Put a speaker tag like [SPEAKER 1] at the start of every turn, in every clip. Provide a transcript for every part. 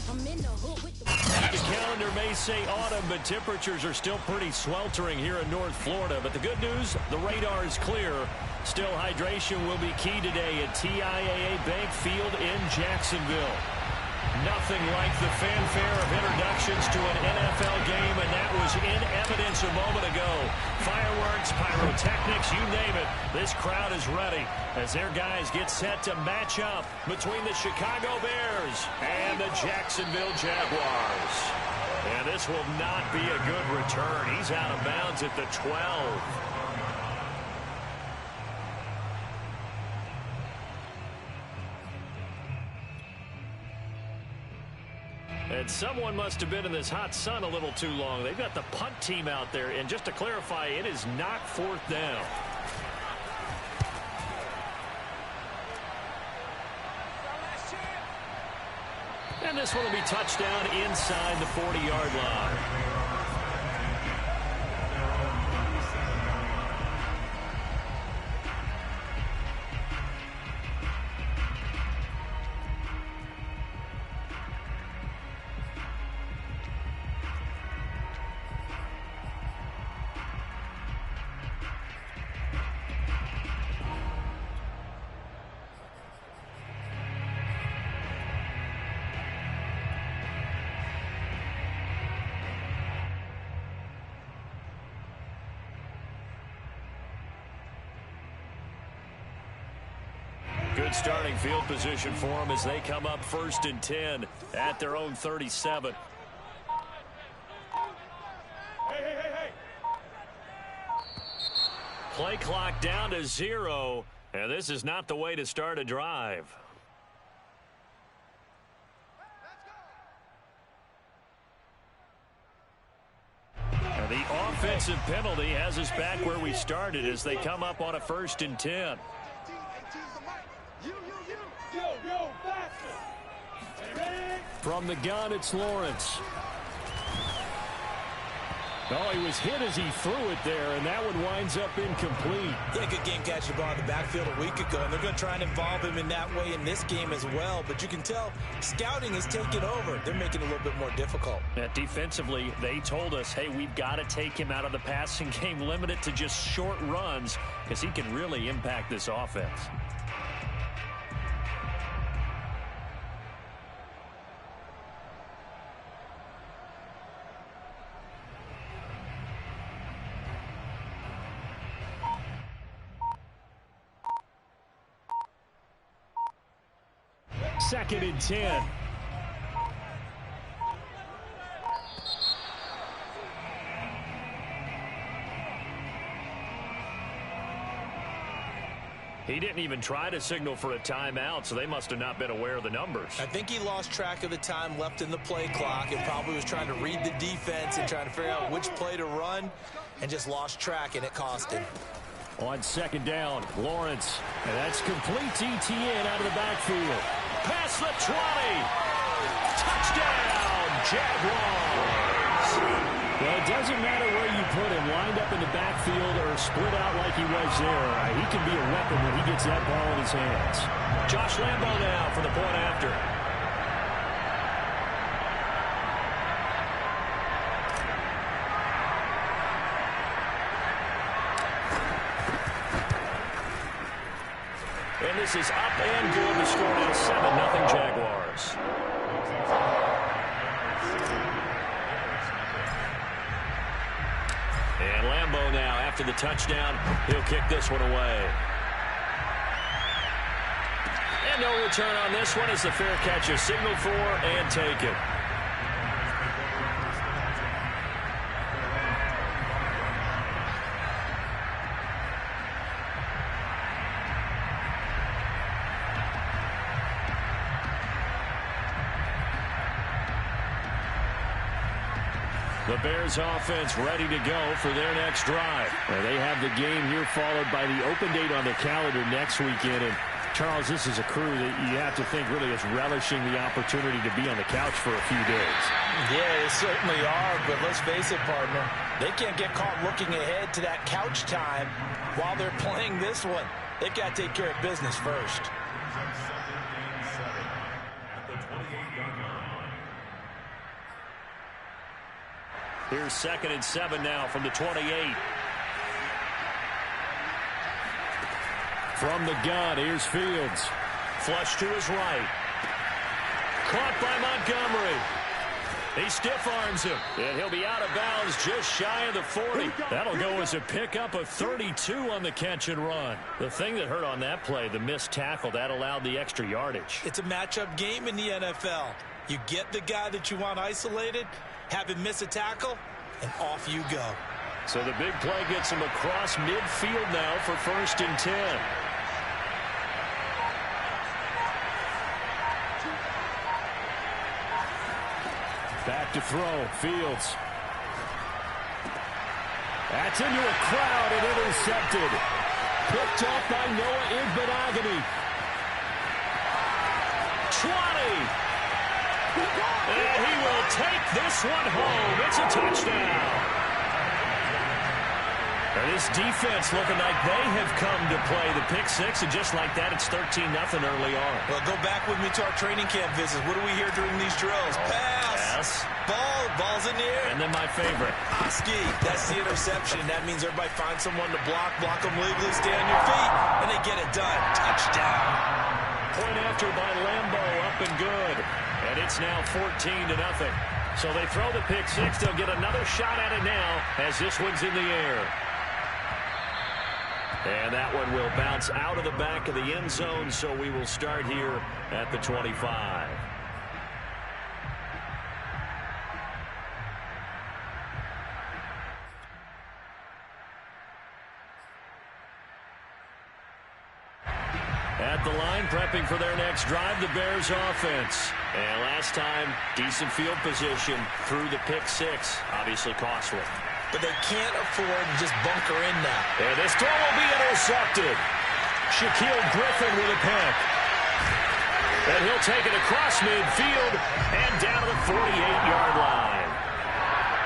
[SPEAKER 1] The calendar may say autumn, but temperatures are still pretty sweltering here in North Florida. But the good news, the radar is clear. Still, hydration will be key today at TIAA Bank Field in Jacksonville. Nothing like the fanfare of introductions to an NFL game, and that was in evidence a moment ago. Fireworks, pyrotechnics, you name it. This crowd is ready as their guys get set to match up between the Chicago Bears and the Jacksonville Jaguars. And this will not be a good return. He's out of bounds at the 12. And someone must have been in this hot sun a little too long. They've got the punt team out there. And just to clarify, it is not fourth down. And this one will be touchdown inside the 40-yard line. Good starting field position for them as they come up 1st and 10 at their own 37. Hey. Play clock down to 0, and this is not the way to start a drive. And the offensive penalty has us back where we started as they come up on a 1st and 10. From the gun, it's Lawrence. Oh, he was hit as he threw it there, and that one winds up incomplete.
[SPEAKER 2] Yeah, good game catching the ball in the backfield a week ago, and they're going to try and involve him in that way in this game as well. But you can tell scouting is taking over. They're making it a little bit more difficult.
[SPEAKER 1] Yeah, defensively, they told us, hey, we've got to take him out of the passing game, limit it to just short runs, because he can really impact this offense. Second and 10. He didn't even try to signal for a timeout, so they must have not been aware of the numbers.
[SPEAKER 2] I think he lost track of the time left in the play clock and probably was trying to read the defense and trying to figure out which play to run and just lost track, and it cost him.
[SPEAKER 1] On 2nd down, Lawrence. And that's complete ETN out of the backfield. Past the 20. Touchdown, Jaguars. Well, it doesn't matter where you put him, lined up in the backfield or split out like he was there. He can be a weapon when he gets that ball in his hands. Josh Lambo now for the point after. And this is up and good. The score now 7-0 Jaguars. And Lambo now, after the touchdown, he'll kick this one away. And no return on this one as the fair catch is signaled for and taken. The Bears offense ready to go for their next drive. They have the game here followed by the open date on the calendar next weekend. And Charles, this is a crew that you have to think really is relishing the opportunity to be on the couch for a few days.
[SPEAKER 2] Yeah, they certainly are, but let's face it, partner. They can't get caught looking ahead to that couch time while they're playing this one. They've got to take care of business first.
[SPEAKER 1] Here's 2nd and 7 now from the 28. From the gun, here's Fields. Flush to his right. Caught by Montgomery. He stiff arms him, and he'll be out of bounds just shy of the 40. That'll go as a pickup of 32 on the catch and run. The thing that hurt on that play, the missed tackle, that allowed the extra yardage.
[SPEAKER 2] It's a matchup game in the NFL. You get the guy that you want isolated, have him miss a tackle, and off you go.
[SPEAKER 1] So the big play gets him across midfield now for 1st and 10. Back to throw. Fields. That's into a crowd and intercepted. Picked off by Noah Igbenogany. 20. And he will take this one home. It's a touchdown. And this defense looking like they have come to play the pick six, and just like that, it's 13-0 early on.
[SPEAKER 2] Well, go back with me to our training camp visits. What do we hear during these drills? Pass. Ball's in the air.
[SPEAKER 1] And then my favorite.
[SPEAKER 2] Oski. That's the interception. That means everybody finds someone to block them legally, stay on your feet, and they get it done. Touchdown.
[SPEAKER 1] Point after by Lambo, up and good. And it's now 14-0. So they throw the pick six. They'll get another shot at it now as this one's in the air. And that one will bounce out of the back of the end zone, so we will start here at the 25. At the line, prepping for their next drive, the Bears offense. And last time, decent field position through the pick six. Obviously costly.
[SPEAKER 2] But they can't afford to just bunker in now.
[SPEAKER 1] And this throw will be intercepted. Shaquille Griffin with a pick. And he'll take it across midfield and down to the 48-yard line.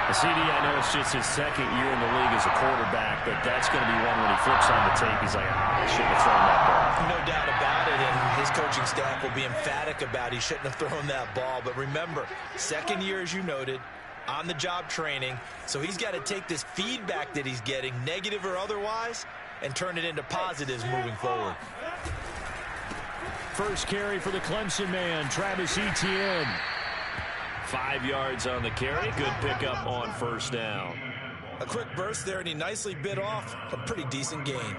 [SPEAKER 1] CD, I know it's just his second year in the league as a quarterback, but that's going to be one when he flips on the tape. He's like, I shouldn't have thrown that ball.
[SPEAKER 2] No doubt about it, and his coaching staff will be emphatic about he shouldn't have thrown that ball. But remember, second year, as you noted, on-the-job training, so he's got to take this feedback that he's getting, negative or otherwise, and turn it into positives moving forward.
[SPEAKER 1] First carry for the Clemson man, Travis Etienne. 5 yards on the carry. Good pickup on first down.
[SPEAKER 2] A quick burst there, and he nicely bit off a pretty decent gain.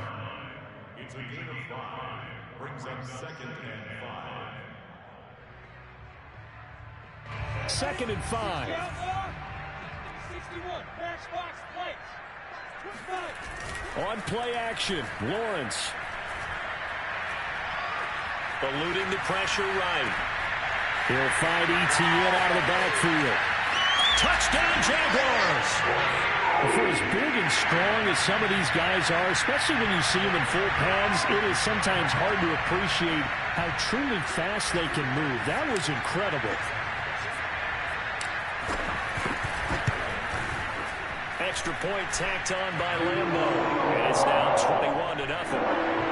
[SPEAKER 3] It's a gain of 5. Brings up 2nd and 5.
[SPEAKER 1] 2nd and 5.
[SPEAKER 4] 61. Matchbox plays.
[SPEAKER 1] On play action, Lawrence. Eluding the pressure right. He'll find Etienne out of the backfield. Touchdown, Jaguars! For as big and strong as some of these guys are, especially when you see them in full pads, it is sometimes hard to appreciate how truly fast they can move. That was incredible. Extra point tacked on by Lambo. And it's now 21-0.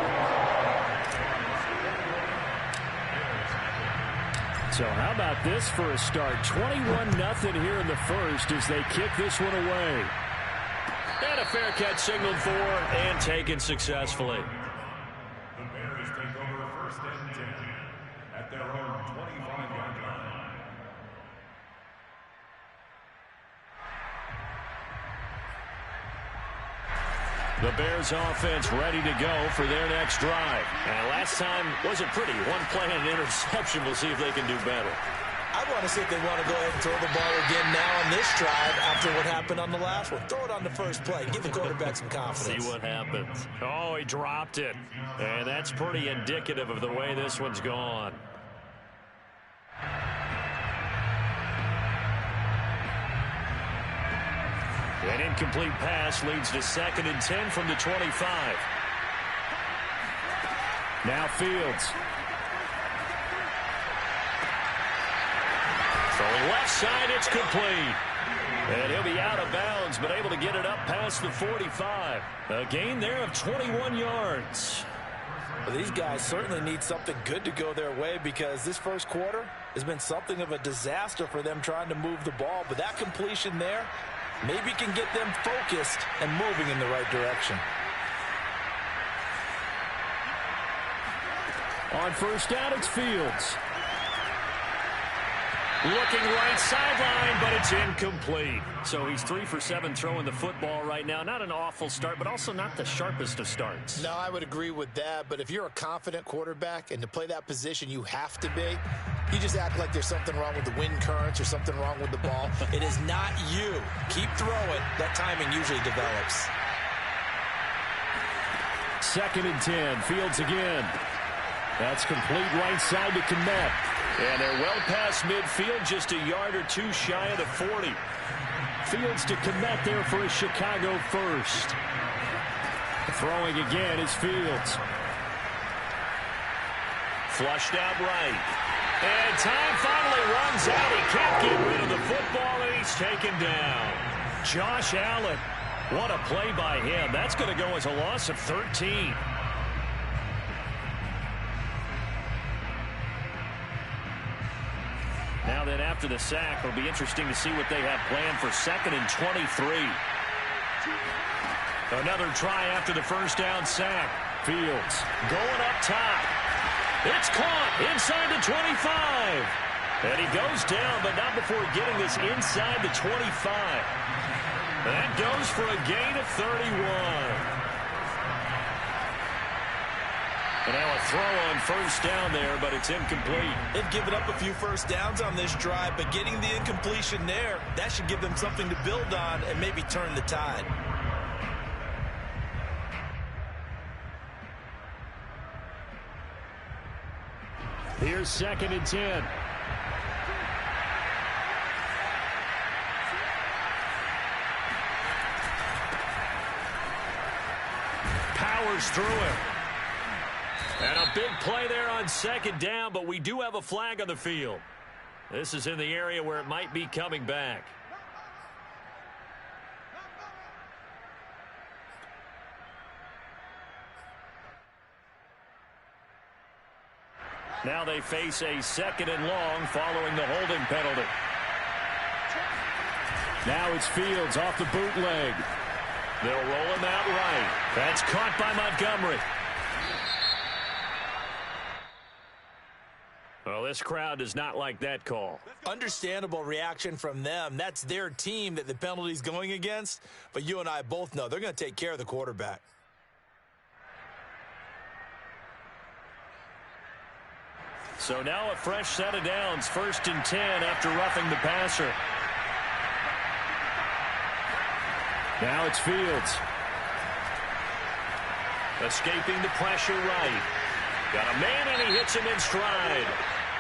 [SPEAKER 1] So how about this for a start? 21-0 here in the first as they kick this one away. And a fair catch signaled for and taken successfully.
[SPEAKER 3] The Bears take over 1st and 10 at their own 25-yard line.
[SPEAKER 1] The Bears offense ready to go for their next drive. And last time wasn't pretty. One play and an interception. We'll see if they can do better.
[SPEAKER 2] I want to see if they want to go ahead and throw the ball again now on this drive after what happened on the last one. Throw it on the first play. Give the quarterback some confidence.
[SPEAKER 1] See what happens. Oh, he dropped it. And that's pretty indicative of the way this one's gone. An incomplete pass leads to 2nd and 10 from the 25. Now Fields. Throwing left side, it's complete. And he'll be out of bounds, but able to get it up past the 45. A gain there of 21 yards.
[SPEAKER 2] Well, these guys certainly need something good to go their way because this first quarter has been something of a disaster for them trying to move the ball. But that completion there, Maybe can get them focused and moving in the right direction.
[SPEAKER 1] On first down, it's Fields. Looking right sideline, but it's incomplete. So he's 3 for 7 throwing the football right now. Not an awful start, but also not the sharpest of starts.
[SPEAKER 4] No, I would agree with that. But if you're a confident quarterback and to play that position, you have to be. You just act like there's something wrong with the wind currents or something wrong with the ball.
[SPEAKER 2] It is not you. Keep throwing. That timing usually develops.
[SPEAKER 1] 2nd and 10. Fields again. That's complete right side to Kmet. And they're well past midfield, just a yard or two shy of the 40. Fields to Kmet there for a Chicago first. Throwing again is Fields. Flushed out right. And time finally runs out. He can't get rid of the football, and he's taken down. Josh Allen. What a play by him. That's going to go as a loss of 13. Now then, after the sack, it'll be interesting to see what they have planned for 2nd and 23. Another try after the first down sack. Fields going up top. It's caught inside the 25. And he goes down, but not before getting this inside the 25. That goes for a gain of 31. And now a throw on first down there, but it's incomplete.
[SPEAKER 2] They've given up a few first downs on this drive, but getting the incompletion there, that should give them something to build on and maybe turn the tide.
[SPEAKER 1] Here's 2nd and 10. Powers through it. And a big play there on 2nd down, but we do have a flag on the field. This is in the area where it might be coming back. Now they face a 2nd and long following the holding penalty. Now it's Fields off the bootleg. They'll roll him out right. That's caught by Montgomery. Well, this crowd does not like that call.
[SPEAKER 2] Understandable reaction from them. That's their team that the penalty's going against. But you and I both know they're going to take care of the quarterback.
[SPEAKER 1] So now a fresh set of downs. 1st and 10 after roughing the passer. Now it's Fields. Escaping the pressure right. Got a man, and he hits him in stride.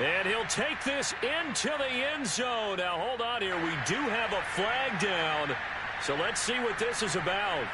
[SPEAKER 1] And he'll take this into the end zone. Now, hold on here. We do have a flag down. So let's see what this is about.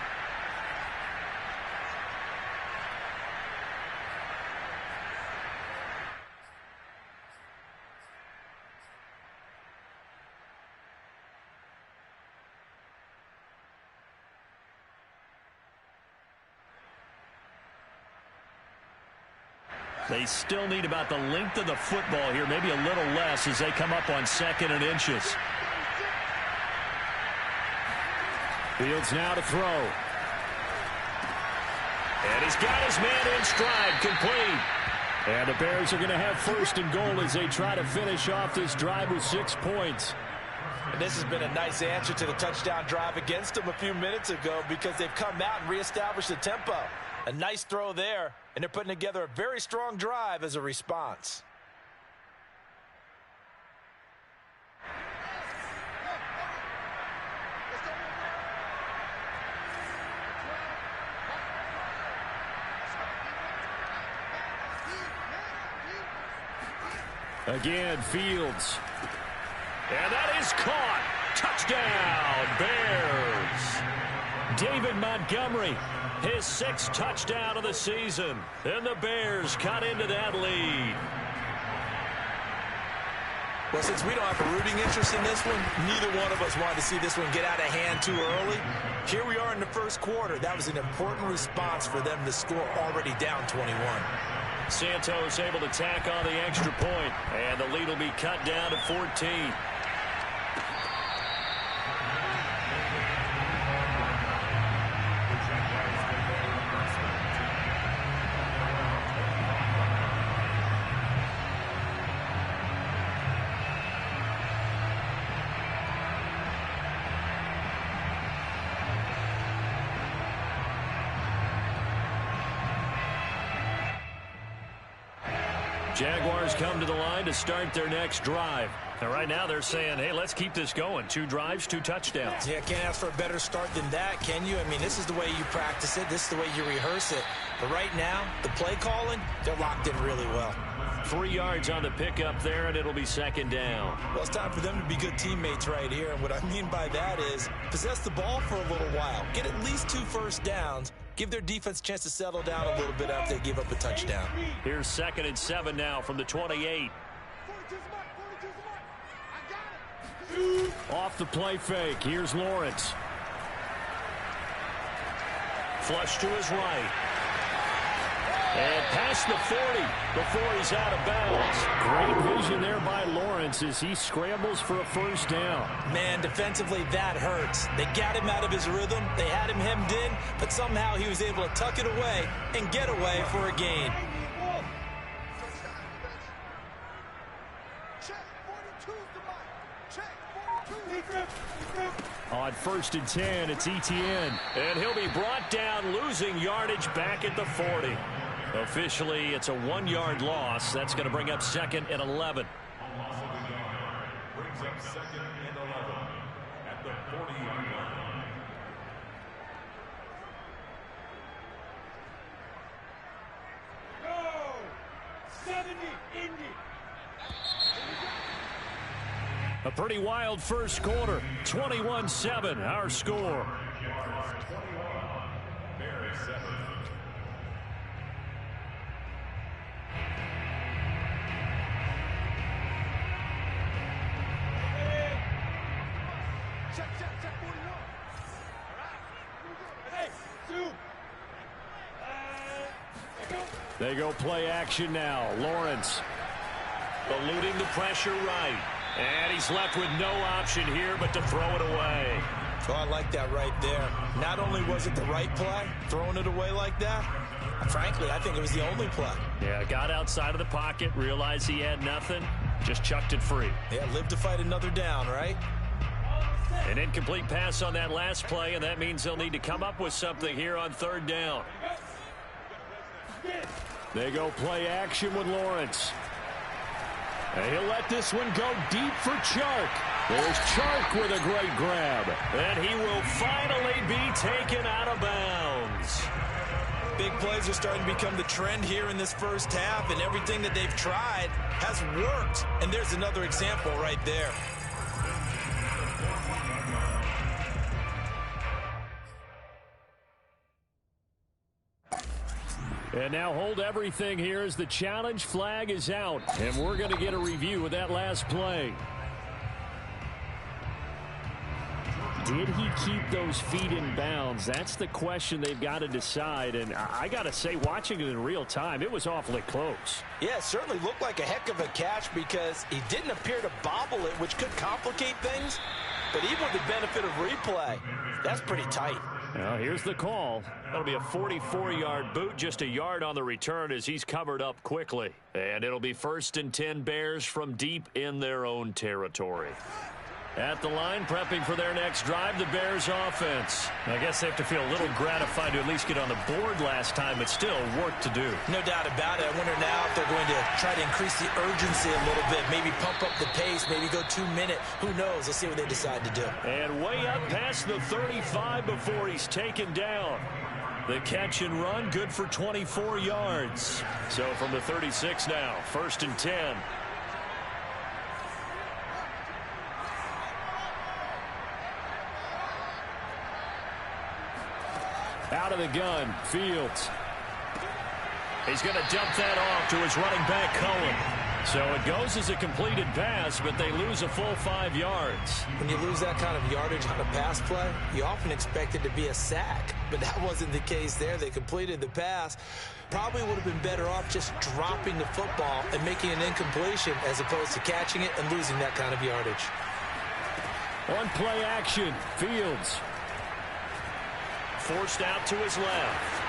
[SPEAKER 1] They still need about the length of the football here, maybe a little less as they come up on 2nd and inches. Fields now to throw. And he's got his man in stride, complete. And the Bears are going to have 1st and goal as they try to finish off this drive with 6 points.
[SPEAKER 2] And this has been a nice answer to the touchdown drive against them a few minutes ago because they've come out and reestablished the tempo. A nice throw there, and they're putting together a very strong drive as a response.
[SPEAKER 1] Again, Fields. And that is caught. Touchdown, Bears. David Montgomery, his 6th touchdown of the season. And the Bears cut into that lead.
[SPEAKER 2] Well, since we don't have a rooting interest in this one, neither one of us wanted to see this one get out of hand too early. Here we are in the 1st quarter. That was an important response for them to score already down 21.
[SPEAKER 1] Santos able to tack on the extra point, and the lead will be cut down to 14. Jaguars come to the line to start their next drive. And right now they're saying, hey, let's keep this going. 2 drives, 2 touchdowns.
[SPEAKER 2] Yeah, can't ask for a better start than that, can you? I mean, this is the way you practice it. This is the way you rehearse it. But right now, the play calling, they're locked in really well.
[SPEAKER 1] 3 yards on the pickup there, and it'll be 2nd down.
[SPEAKER 2] Well, it's time for them to be good teammates right here. And what I mean by that is possess the ball for a little while. Get at least 2 first downs. Give their defense a chance to settle down a little bit after they give up a touchdown.
[SPEAKER 1] Here's 2nd and 7 now from the 28. Off the play fake. Here's Lawrence. Flush to his right. And past the 40 before he's out of bounds. Great vision there by Lawrence as he scrambles for a first down.
[SPEAKER 2] Man, defensively, that hurts. They got him out of his rhythm. They had him hemmed in, but somehow he was able to tuck it away and get away for a gain.
[SPEAKER 1] On 1st and 10, it's Etienne. And he'll be brought down, losing yardage back at the 40. Officially, it's a 1-yard loss. That's going to bring up 2nd and 11.
[SPEAKER 3] Brings up 2nd and 11 at the 40-yard line.
[SPEAKER 5] Go! 70, Indy.
[SPEAKER 1] A pretty wild first quarter. 21-7, our score.
[SPEAKER 3] Bears 7.
[SPEAKER 5] Check, 41. All right. Hey, 2.
[SPEAKER 1] They go play action now. Lawrence eluding the pressure right. And he's left with no option here but to throw it away.
[SPEAKER 2] Oh, I like that right there. Not only was it the right play, throwing it away like that, frankly, I think it was the only play.
[SPEAKER 1] Yeah, got outside of the pocket, realized he had nothing, just chucked it free.
[SPEAKER 2] Yeah, live to fight another down, right?
[SPEAKER 1] An incomplete pass on that last play, and that means they'll need to come up with something here on 3rd down. They go play action with Lawrence. And he'll let this one go deep for Chark. There's Chark with a great grab. And he will finally be taken out of bounds.
[SPEAKER 2] Big plays are starting to become the trend here in this first half, and everything that they've tried has worked. And there's another example right there.
[SPEAKER 1] And now hold everything here as the challenge flag is out. And we're going to get a review of that last play. Did he keep those feet in bounds? That's the question they've got to decide. And I got to say, watching it in real time, it was awfully close.
[SPEAKER 2] Yeah, it certainly looked like a heck of a catch because he didn't appear to bobble it, which could complicate things. But even with the benefit of replay, that's pretty tight.
[SPEAKER 1] Now, here's the call. That'll be a 44-yard boot, just a yard on the return as he's covered up quickly. And it'll be 1st and 10 Bears from deep in their own territory. At the line, prepping for their next drive, the Bears offense. I guess they have to feel a little gratified to at least get on the board last time, but still work to do.
[SPEAKER 2] No doubt about it. I wonder now if they're going to try to increase the urgency a little bit, maybe pump up the pace, maybe go 2-minute. Who knows? Let's see what they decide to do.
[SPEAKER 1] And way up past the 35 before he's taken down. The catch and run, good for 24 yards. So from the 36 now, 1st and 10. Out of the gun, Fields. He's going to dump that off to his running back, Cohen. So it goes as a completed pass, but they lose a full 5 yards.
[SPEAKER 2] When you lose that kind of yardage on a pass play, you often expect it to be a sack. But that wasn't the case there. They completed the pass. Probably would have been better off just dropping the football and making an incompletion as opposed to catching it and losing that kind of yardage.
[SPEAKER 1] On play action, Fields. Forced out to his left.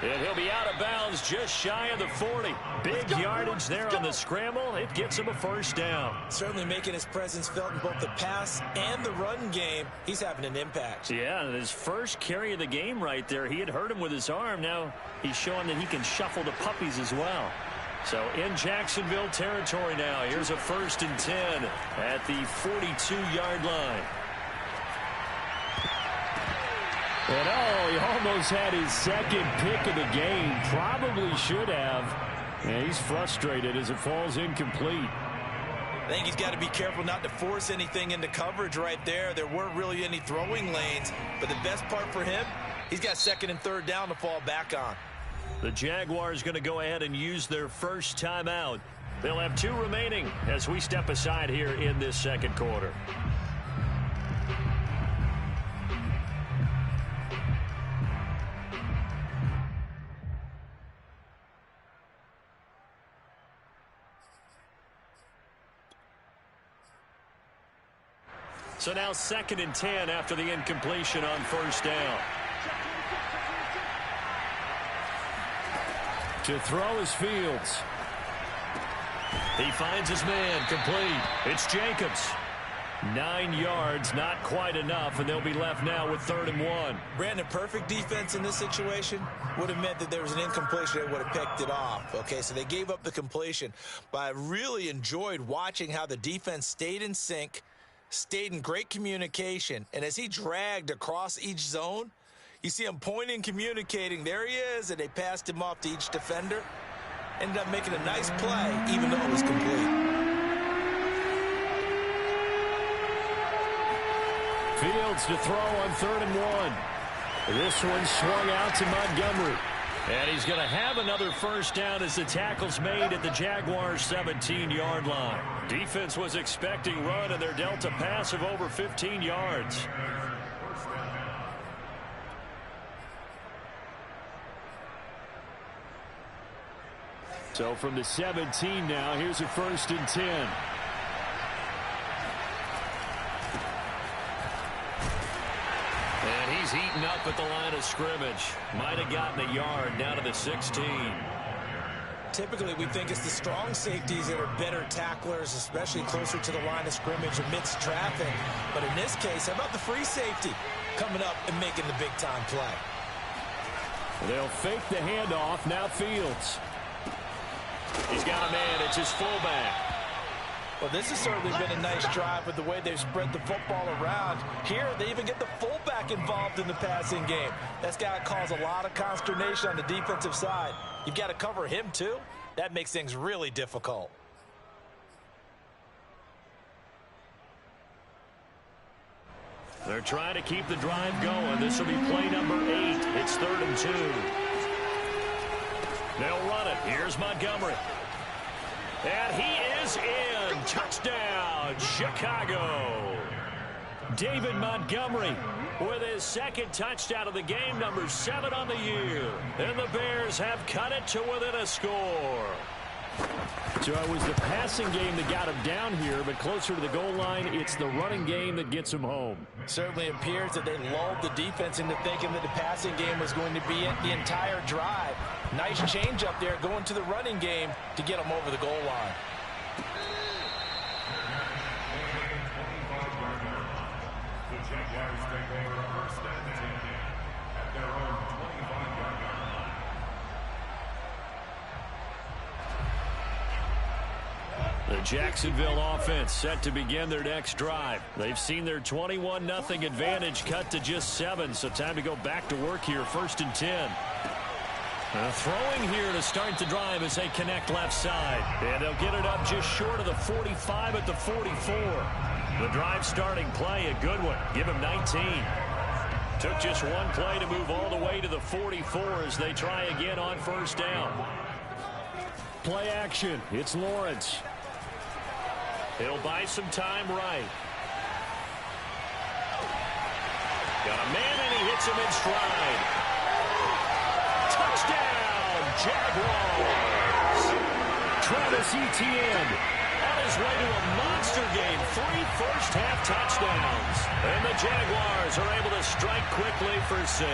[SPEAKER 1] And he'll be out of bounds just shy of the 40. Big yardage there on the scramble. It gets him a first down.
[SPEAKER 2] Certainly making his presence felt in both the pass and the run game. He's having an impact.
[SPEAKER 1] Yeah, his first carry of the game right there. He had hurt him with his arm. Now he's showing that he can shuffle the puppies as well. So in Jacksonville territory now. Here's a 1st and 10 at the 42-yard line. And he almost had his second pick of the game. Probably should have. And he's frustrated as it falls incomplete.
[SPEAKER 2] I think he's got to be careful not to force anything into coverage right there. There weren't really any throwing lanes. But the best part for him, he's got 2nd and 3rd down to fall back on.
[SPEAKER 1] The Jaguars going to go ahead and use their first timeout. They'll have 2 remaining as we step aside here in this second quarter. So now 2nd and 10 after the incompletion on 1st down. To throw is Fields. He finds his man, complete. It's Jacobs. 9 yards, not quite enough, and they'll be left now with 3rd and 1.
[SPEAKER 2] Brandon, perfect defense in this situation would have meant that there was an incompletion that would have picked it off. Okay, so they gave up the completion. But I really enjoyed watching how the defense stayed in sync, stayed in great communication, and as he dragged across each zone, you see him pointing, communicating. There he is, and they passed him off to each defender. Ended up making a nice play, even though it was complete.
[SPEAKER 1] Fields to throw on 3rd and 1. This one swung out to Montgomery. And he's going to have another first down as the tackle's made at the Jaguars' 17-yard line. Defense was expecting run, and they're dealt a pass of over 15 yards. So from the 17 now, here's a 1st and 10. And he's eaten up at the line of scrimmage. Might have gotten a yard down to the 16.
[SPEAKER 2] Typically, we think it's the strong safeties that are better tacklers, especially closer to the line of scrimmage amidst traffic. But in this case, how about the free safety coming up and making the big-time play?
[SPEAKER 1] They'll fake the handoff. Now Fields. He's got a man. It's his fullback.
[SPEAKER 2] Well, this has certainly been a nice drive with the way they've spread the football around. Here, they even get the fullback involved in the passing game. That's got to cause a lot of consternation on the defensive side. You've got to cover him, too. That makes things really difficult.
[SPEAKER 1] They're trying to keep the drive going. This will be play number 8. It's 3rd and 2. They'll run it. Here's Montgomery. And he is in. Touchdown, Chicago. David Montgomery with his 2nd touchdown of the game, number 7 on the year. And the Bears have cut it to within a score. So it was the passing game that got him down here, but closer to the goal line, it's the running game that gets him home.
[SPEAKER 2] Certainly appears that they lulled the defense into thinking that the passing game was going to be it the entire drive. Nice change up there going to the running game to get them over the goal line.
[SPEAKER 3] The Jaguars take over 1st and 10 at their own 25-yard line.
[SPEAKER 1] The Jacksonville offense set to begin their next drive. They've seen their 21-0 advantage cut to just 7, so time to go back to work here. 1st and 10. Throwing here to start the drive as they connect left side. And they'll get it up just short of the 45 at the 44. The drive starting play, a good one. Give him 19. Took just one play to move all the way to the 44 as they try again on 1st down. Play action. It's Lawrence. He'll buy some time right. Got a man and he hits him in stride. Touchdown, Jaguars. Travis Etienne on his way to a monster game. 3 first-half touchdowns. And the Jaguars are able to strike quickly for 6.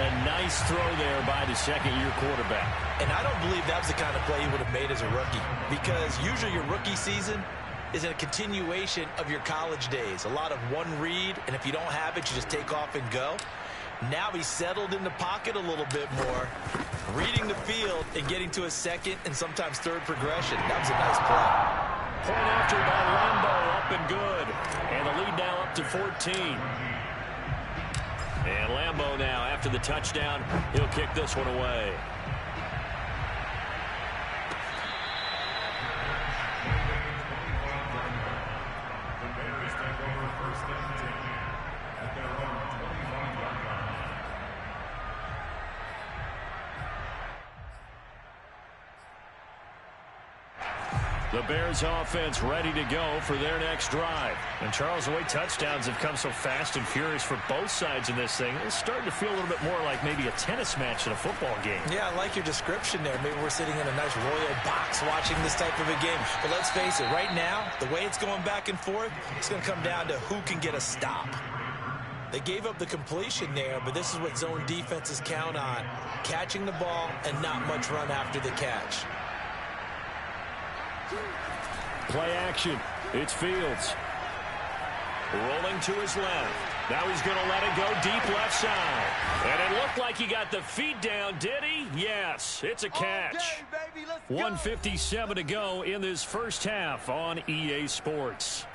[SPEAKER 1] A nice throw there by the second-year quarterback.
[SPEAKER 2] And I don't believe that was the kind of play he would have made as a rookie, because usually your rookie season is a continuation of your college days. A lot of one read, and if you don't have it, you just take off and go. Now he's settled in the pocket a little bit more, reading the field and getting to a second and sometimes third progression. That was a nice play.
[SPEAKER 1] Point after by Lambo, up and good. And the lead now up to 14. And Lambo now, after the touchdown, he'll kick this one away.
[SPEAKER 3] The Bears take over first and 10 at their own 25-yard line.
[SPEAKER 1] The Bears offense ready to go for their next drive. And Charles, the way touchdowns have come so fast and furious for both sides in this thing, it's starting to feel a little bit more like maybe a tennis match in a football game.
[SPEAKER 2] Yeah, I like your description there. Maybe we're sitting in a nice royal box watching this type of a game. But let's face it, right now, the way it's going back and forth, it's going to come down to who can get a stop. They gave up the completion there, but this is what zone defenses count on. Catching the ball and not much run after the catch.
[SPEAKER 1] Play action. It's Fields. Rolling to his left. Now he's going to let it go deep left side. And it looked like he got the feet down, did he? Yes, it's a catch. 1:57 to go in this first half on EA Sports.